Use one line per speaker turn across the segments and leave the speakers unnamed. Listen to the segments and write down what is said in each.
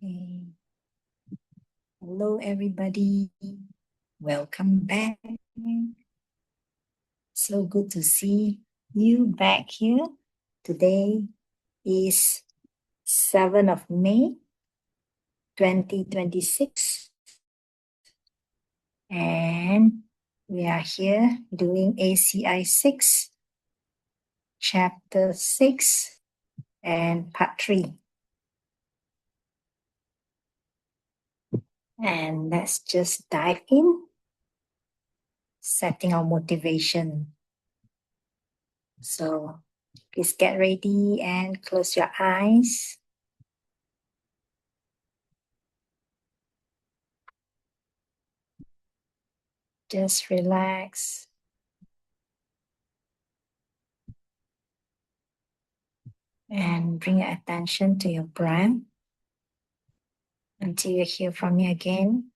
Okay. Hello, everybody. Welcome back. So good to see you back here. Today is 7th of May, 2026. And we are here doing ACI 6, Chapter 6, and Part 3. And let's just dive in, setting our motivation. So please get ready and close your eyes. Just relax. And bring your attention to your breath until you hear from me again.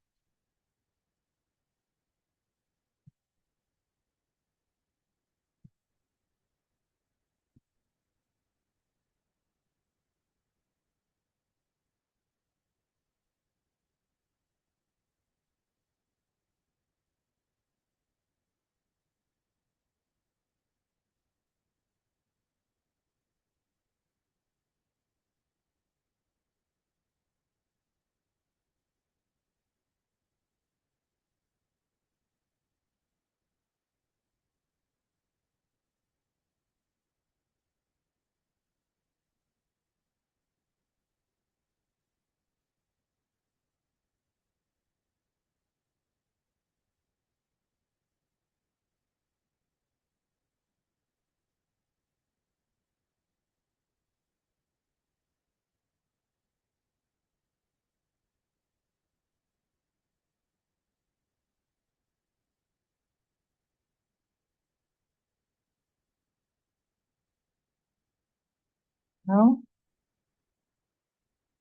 Now,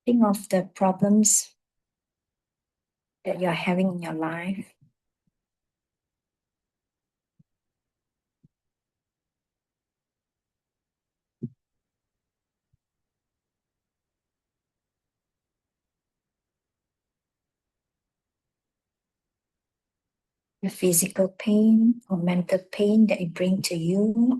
think of the problems that you're having in your life. The physical pain or mental pain that it brings to you.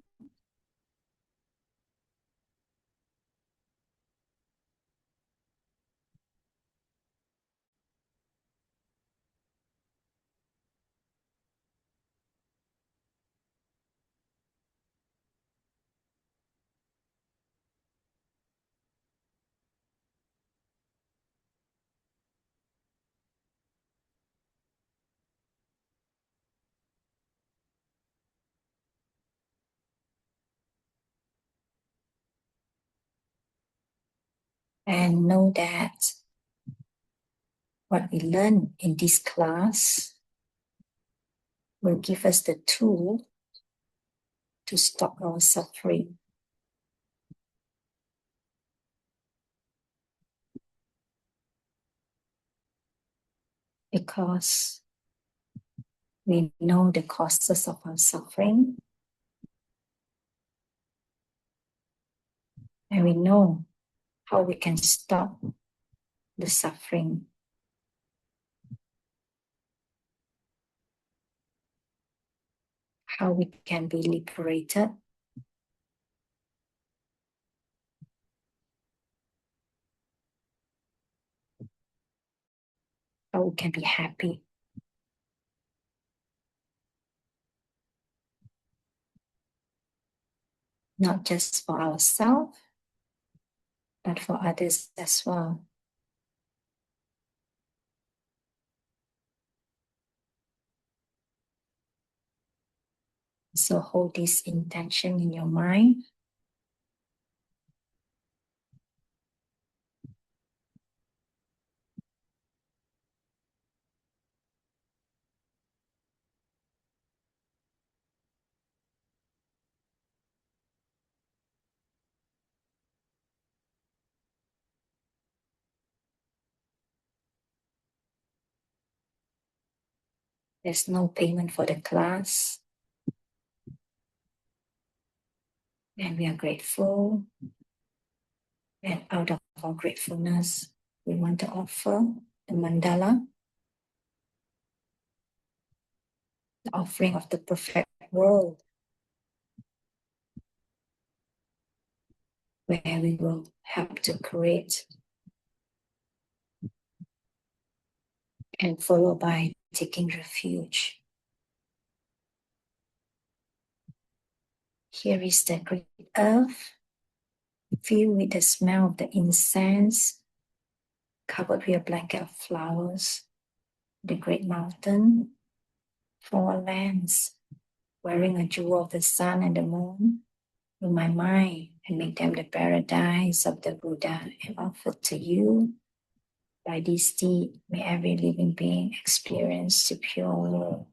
And know that what we learn in this class will give us the tool to stop our suffering. Because we know the causes of our suffering, and we know how we can stop the suffering. How we can be liberated. How we can be happy. Not just for ourselves, but for others as well. So hold this intention in your mind. There's no payment for the class. And we are grateful. And out of our gratefulness, we want to offer the mandala, the offering of the perfect world, where we will help to create, and followed by taking refuge. Here is the great earth, filled with the smell of the incense, covered with a blanket of flowers, the great mountain, four lamps, wearing a jewel of the sun and the moon, in my mind, and make them the paradise of the Buddha, and offered to you. By this deed, may every living being experience the pure world.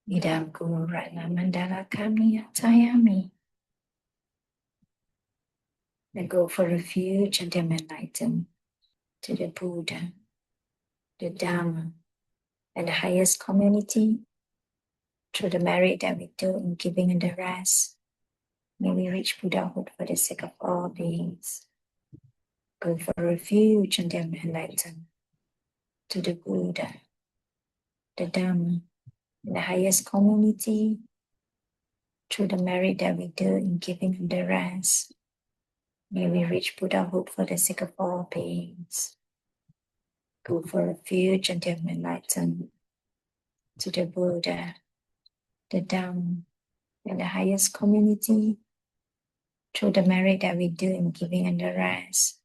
Idam Guru Ratna Mandala Kami Atayami. They go for refuge and them enlightened to the Buddha, the Dhamma, and the highest community through the merit that we do in giving and the rest. May we reach Buddhahood for the sake of all beings. Go for refuge and them enlightened to the Buddha, the Dhamma, and the highest community through the merit that we do in giving and the rest. May we reach Buddhahood for the sake of all beings. Go for refuge and them enlightened to the Buddha, the Dhamma, and the highest community through the merit that we do in giving and the rest.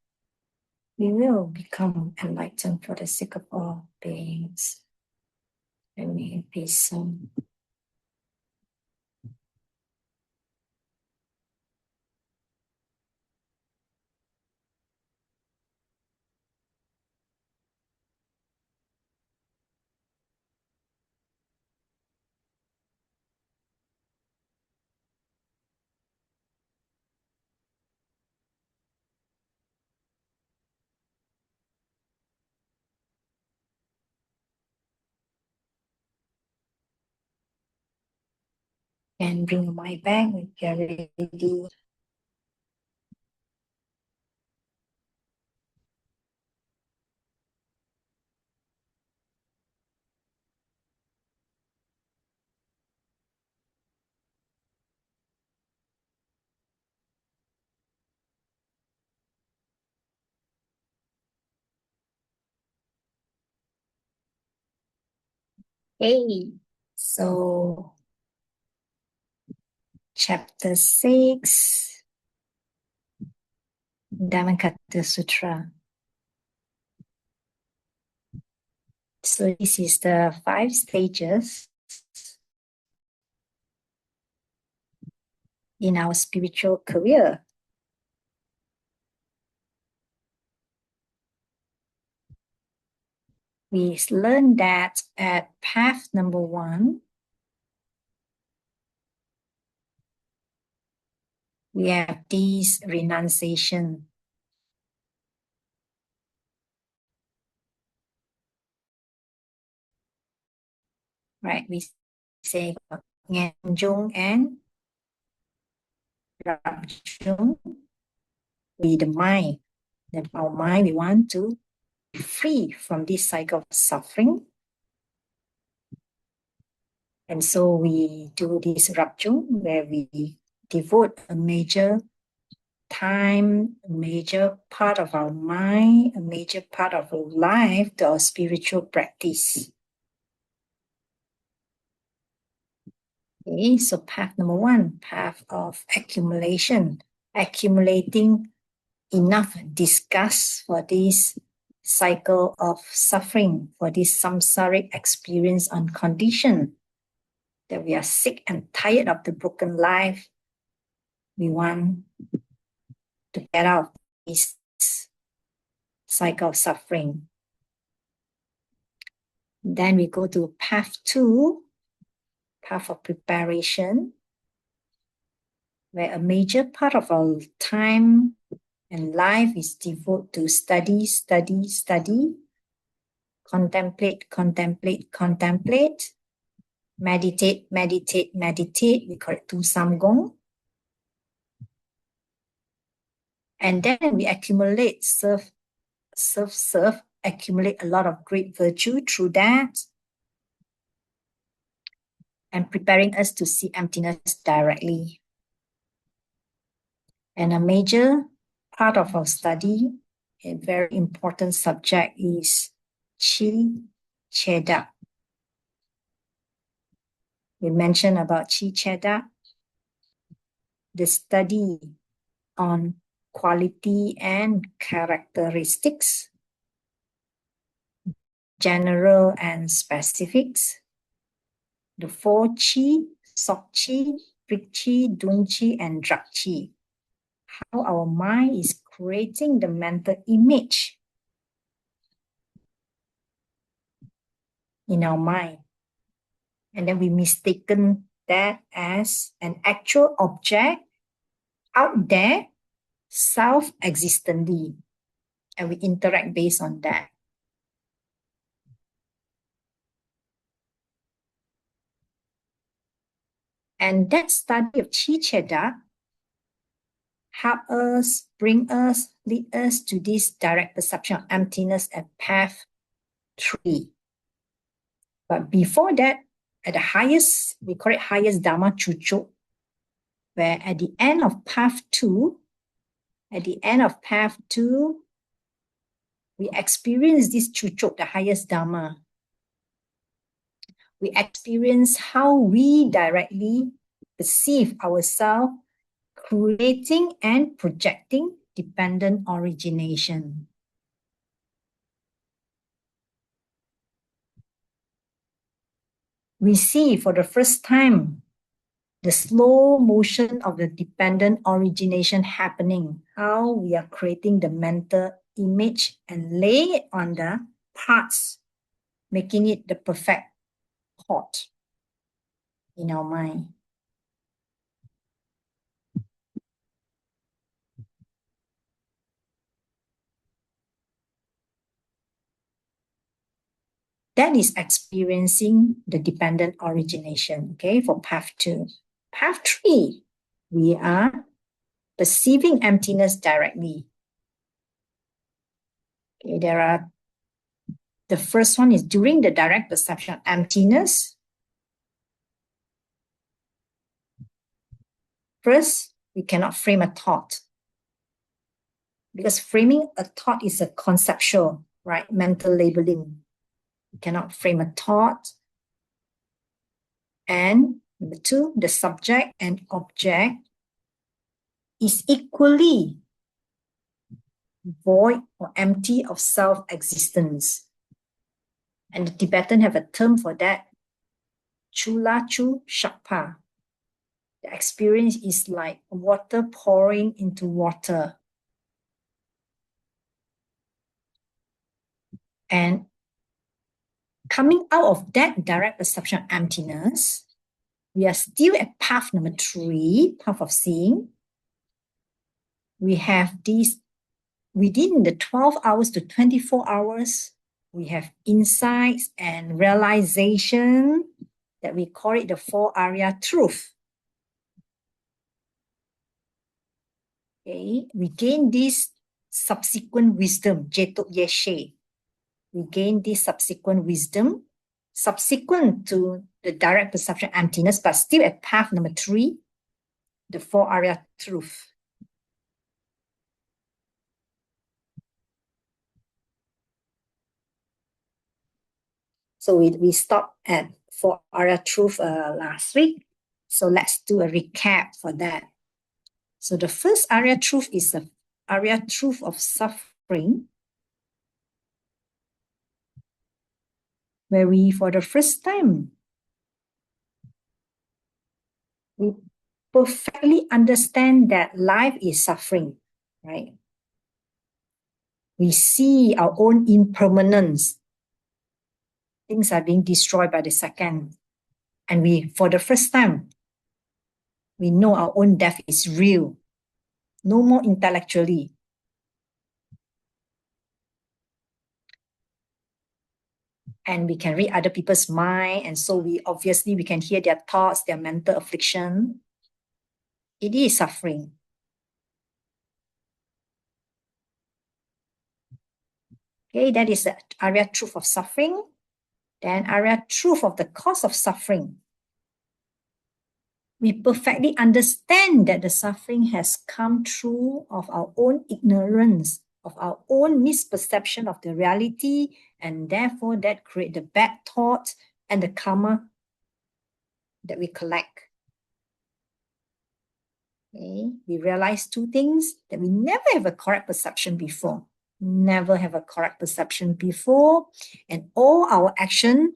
We will become enlightened for the sake of all beings. And may it be so. And bring my bag if you're ready. Hey, so chapter 6, Dhammakata Sutra. So this is the 5 stages in our spiritual career. We learned that at path number 1, we have this renunciation. Right, we say Nganjung and Rabjung. With the mind, that our mind, we want to be free from this cycle of suffering. And so we do this Rabjung, where we devote a major time, a major part of our mind, a major part of our life to our spiritual practice. Okay, so path number 1, path of accumulation, accumulating enough disgust for this cycle of suffering, for this samsaric experience on condition, that we are sick and tired of the broken life. We want to get out of this cycle of suffering. Then we go to path 2, path of preparation, where a major part of our time and life is devoted to study, contemplate, meditate. We call it Tu Samgong. And then we accumulate serve, accumulate a lot of great virtue through that, and preparing us to see emptiness directly. And a major part of our study, a very important subject, is Chi Cheda. We mentioned about Chi Cheda, the study on quality and characteristics, general and specifics, the four Chi, Sok Chi, Prik Chi, Dun Chi, and Drak Chi. How our mind is creating the mental image in our mind. And then we mistaken that as an actual object out there, self-existently. And we interact based on that. And that study of Chi Cheda help us, bring us, lead us to this direct perception of emptiness at path 3. But before that, at the highest, we call it highest Dharma Chuchuk, where at the end of path 2, we experience this Chuchuk, the highest Dharma. We experience how we directly perceive ourselves creating and projecting dependent origination. We see for the first time the slow motion of the dependent origination happening, how we are creating the mental image and lay it on the parts, making it the perfect pot in our mind. That is experiencing the dependent origination, okay, for path 2. Path 3, we are perceiving emptiness directly. Okay, the first one is during the direct perception of emptiness. First, we cannot frame a thought, because framing a thought is a conceptual, right? Mental labeling. You cannot frame a thought. And number 2, the subject and object is equally void or empty of self-existence. And the Tibetan have a term for that, Chula Chu Shakpa. The experience is like water pouring into water. And coming out of that direct perception of emptiness, we are still at path number 3, path of seeing. We have these, within the 12 hours to 24 hours, we have insights and realization that we call it the 4 Arya truth. Okay, we gain this subsequent wisdom, Jetuk Yeshe. We gain this subsequent wisdom, subsequent to the direct perception of emptiness, but still at path number 3, the 4 Arya truth. So we stopped at 4 Arya truth last week. So let's do a recap for that. So the first Arya truth is the Arya truth of suffering, where we, for the first time, we perfectly understand that life is suffering, right? We see our own impermanence. Things are being destroyed by the second. And we, for the first time, we know our own death is real. No more intellectually. And we can read other people's mind. And so we can hear their thoughts, their mental affliction. It is suffering. Okay, that is the Arya truth of suffering. Then Arya truth of the cause of suffering. We perfectly understand that the suffering has come through of our own ignorance, of our own misperception of the reality, and therefore that create the bad thoughts and the karma that we collect. Okay, we realize two things: that we never have a correct perception before, never have a correct perception before, and all our action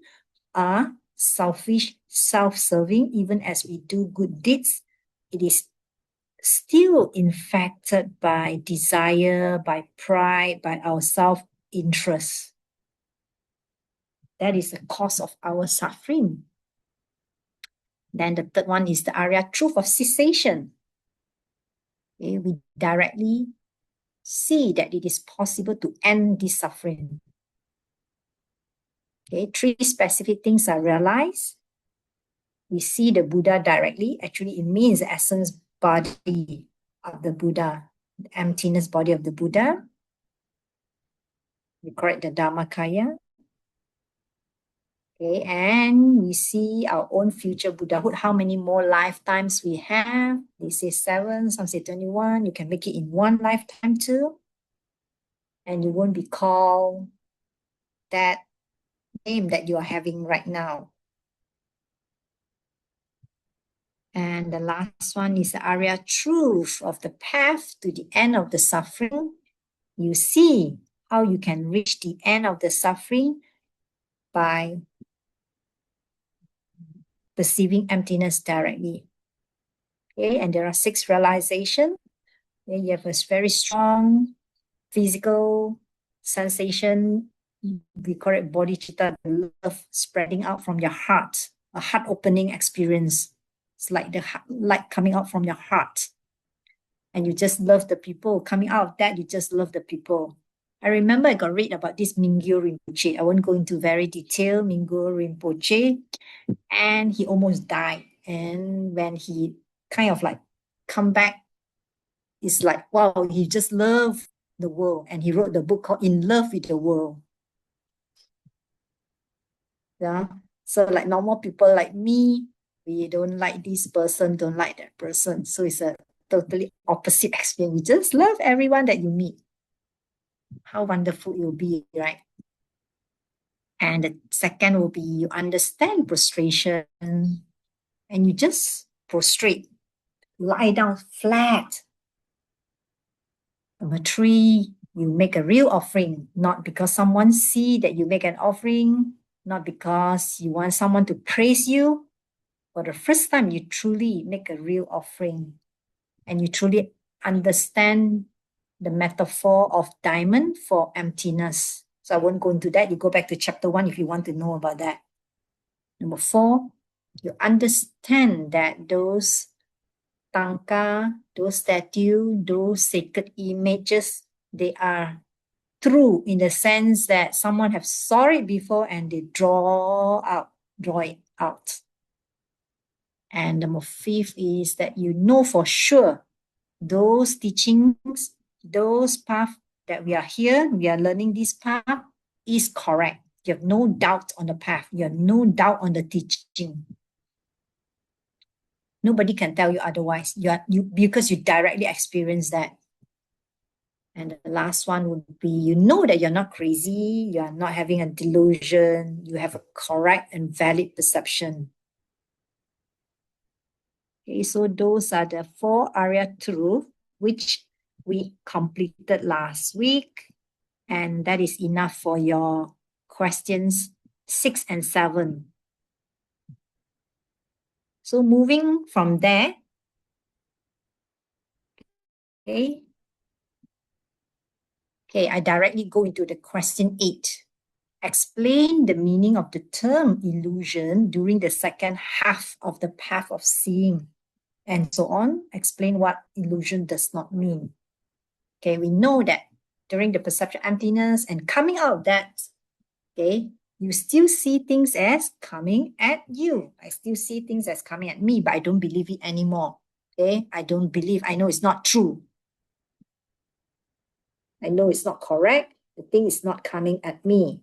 are selfish, self-serving. Even as we do good deeds, it is still infected by desire, by pride, by our self-interest. That is the cause of our suffering. Then the third one is the Arya truth of cessation. Okay, we directly see that it is possible to end this suffering. Okay, three specific things are realized. We see the Buddha directly. Actually, it means the essence body of the Buddha, the emptiness body of the Buddha. We call it the Dharmakaya. Okay, and we see our own future Buddhahood, how many more lifetimes we have. They say 7, some say 21. You can make it in one lifetime too. And you won't be called that name that you are having right now. And the last one is the Arya truth of the path to the end of the suffering. You see how you can reach the end of the suffering by perceiving emptiness directly. Okay, and there are 6 realizations. Okay, you have a very strong physical sensation. We call it bodhicitta, the love spreading out from your heart, a heart-opening experience. It's like the light coming out from your heart. And you just love the people. Coming out of that, you just love the people. I remember I got read about this Mingyo Rinpoche. I won't go into very detail, Mingyo Rinpoche. And he almost died. And when he kind of like come back, it's like, wow, he just loved the world. And he wrote the book called In Love with the World. Yeah. So like normal people like me, we don't like this person, don't like that person. So it's a totally opposite experience. You just love everyone that you meet. How wonderful it will be, right? And the second will be you understand prostration and you just prostrate, lie down flat. Number 3, you make a real offering, not because someone see that you make an offering, not because you want someone to praise you. For the first time, you truly make a real offering and you truly understand the metaphor of diamond for emptiness. So I won't go into that. You go back to chapter 1 if you want to know about that. Number 4, you understand that those tanka, those statues, those sacred images, they are true in the sense that someone have saw it before and they draw it out. And number 5 is that you know for sure those teachings, those path that we are here, we are learning this path is correct. You have no doubt on the path. You have no doubt on the teaching. Nobody can tell you otherwise. Because you directly experience that. And the last one would be, you know that you're not crazy, you are not having a delusion, you have a correct and valid perception. Okay, so those are the 4 Arya truths which we completed last week. And that is enough for your questions 6 and 7. So moving from there, okay, I directly go into the question 8. Explain the meaning of the term illusion during the second half of the path of seeing, and so on. Explain what illusion does not mean. Okay, we know that during the perception emptiness and coming out of that, okay, you still see things as coming at you. I still see things as coming at me, but I don't believe it anymore. Okay, I don't believe, I know it's not true. I know it's not correct. The thing is not coming at me.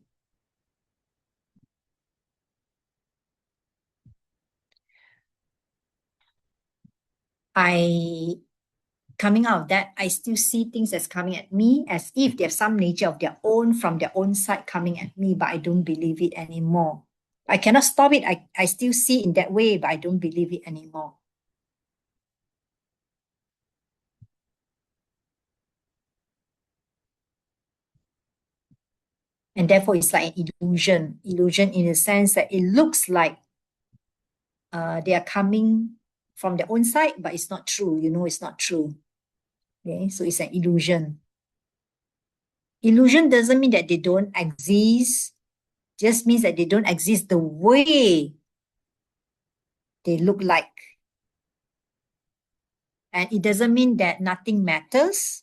Coming out of that, I still see things as coming at me as if they have some nature of their own from their own side coming at me, but I don't believe it anymore. I cannot stop it. I still see it in that way, but I don't believe it anymore. And therefore, it's like an illusion. Illusion in the sense that it looks like they are coming from their own side, but it's not true. You know, it's not true. Okay, so it's an illusion. Illusion doesn't mean that they don't exist, just means that they don't exist the way they look like. And it doesn't mean that nothing matters.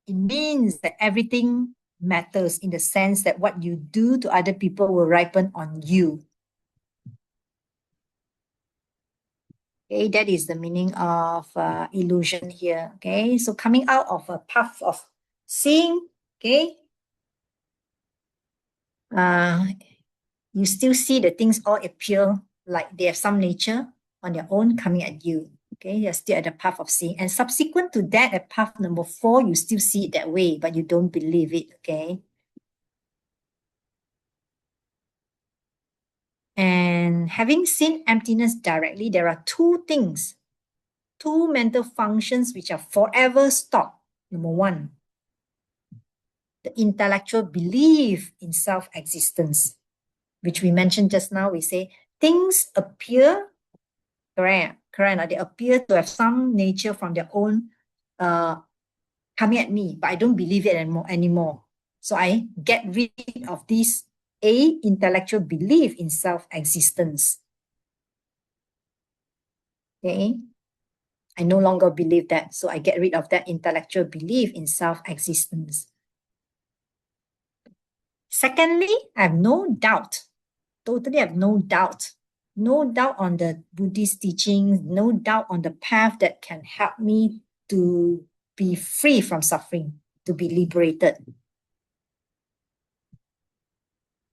It means that everything matters in the sense that what you do to other people will ripen on you. Okay, that is the meaning of illusion here. Okay, so coming out of a path of seeing, okay, you still see the things all appear like they have some nature on their own coming at you. Okay, you're still at the path of seeing. And subsequent to that, at path number 4, you still see it that way, but you don't believe it. Okay. And having seen emptiness directly, there are two things, two mental functions which are forever stopped. Number 1, the intellectual belief in self-existence, which we mentioned just now. We say things appear, correct? They appear to have some nature from their own coming at me, but I don't believe it anymore. So I get rid of this intellectual belief in self-existence. Okay, I no longer believe that, so I get rid of that intellectual belief in self-existence. Secondly, I have no doubt, totally have no doubt on the Buddhist teachings, no doubt on the path that can help me to be free from suffering, to be liberated.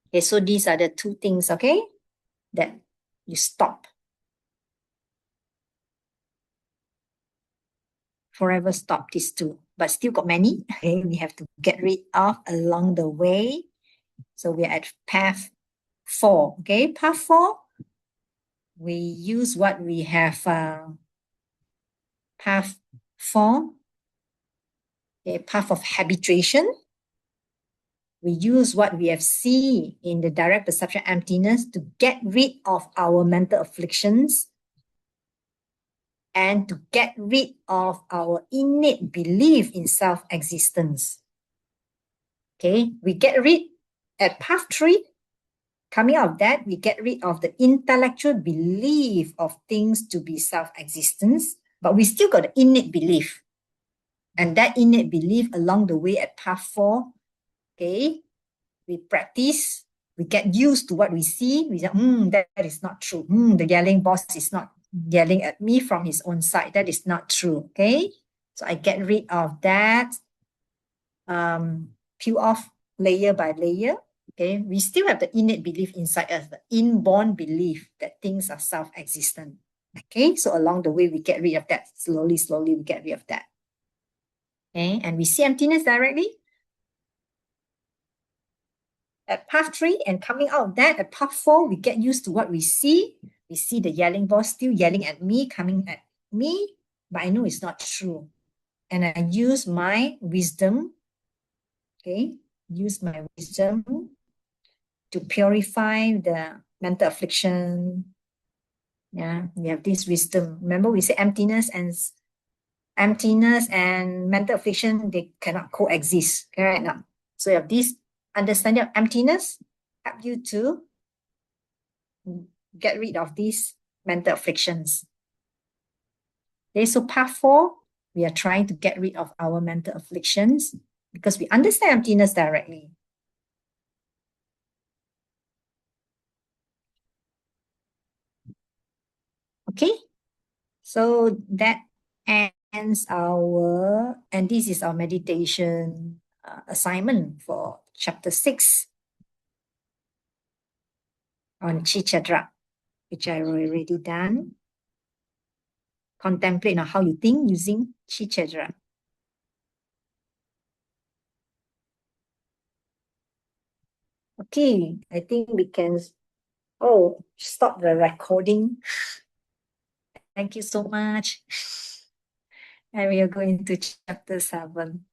Okay, so these are the two things, okay, that you stop. Forever stop these two, but still got many. Okay, we have to get rid of along the way. So we're at path 4. Okay, path 4, we use what we have, path 4, okay, path of habituation. We use what we have seen in the direct perception emptiness to get rid of our mental afflictions and to get rid of our innate belief in self-existence. Okay, we get rid at path 3. Coming out of that, we get rid of the intellectual belief of things to be self-existence, but we still got the innate belief. And that innate belief along the way at path 4, okay, we practice, we get used to what we see. We say, that is not true. The yelling boss is not yelling at me from his own side. That is not true, okay? So I get rid of that, peel off layer by layer. Okay, we still have the innate belief inside us, the inborn belief that things are self-existent. Okay, so along the way, we get rid of that. Slowly, we get rid of that. Okay, and we see emptiness directly. At path 3 and coming out of that, at path 4, we get used to what we see. We see the yelling boss still yelling at me, coming at me, but I know it's not true. And I use my wisdom, okay, to purify the mental affliction. Yeah, we have this wisdom. Remember, we say emptiness and mental affliction, they cannot coexist. Correct now? So you have this understanding of emptiness, help you to get rid of these mental afflictions. Okay, so path 4, we are trying to get rid of our mental afflictions because we understand emptiness directly. Okay, so that ends our, and this is our meditation assignment for chapter 6 on Chichadra, which I already done. Contemplate on how you think using Chichadra. Okay, I think we can, stop the recording. Thank you so much. And we are going to chapter 7.